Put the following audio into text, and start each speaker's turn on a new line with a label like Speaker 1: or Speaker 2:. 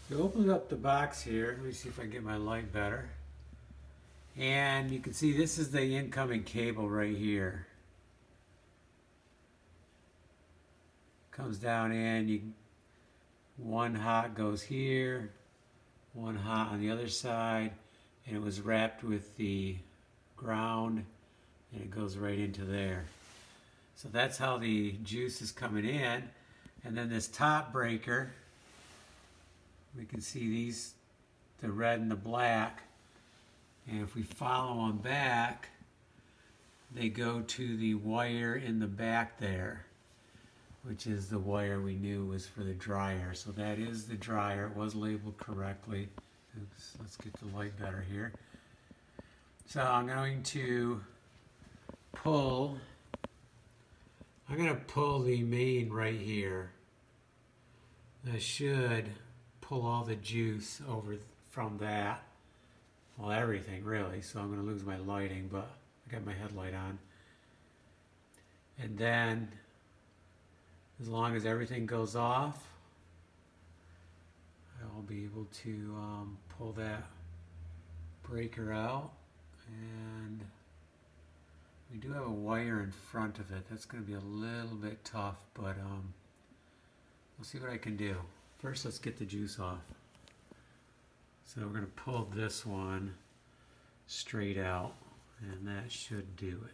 Speaker 1: So open up the box here. Let me see if I can get my light better. And you can see this is the incoming cable right here. Comes down in, one hot goes here, one hot on the other side, and it was wrapped with the ground, and it goes right into there. So that's how the juice is coming in. And then this top breaker, we can see these, the red and the black, and if we follow them back, they go to the wire in the back there, which is the wire we knew was for the dryer. So that is the dryer. It was labeled correctly. Oops, let's get the light better here. So I'm going to pull the main right here. That should pull all the juice over from that. Well, everything really. So I'm going to lose my lighting, but I got my headlight on. And then, as long as everything goes off, I'll be able to pull that breaker out. And we do have a wire in front of it. That's going to be a little bit tough, but we'll see what I can do. First, let's get the juice off. So we're going to pull this one straight out, and that should do it.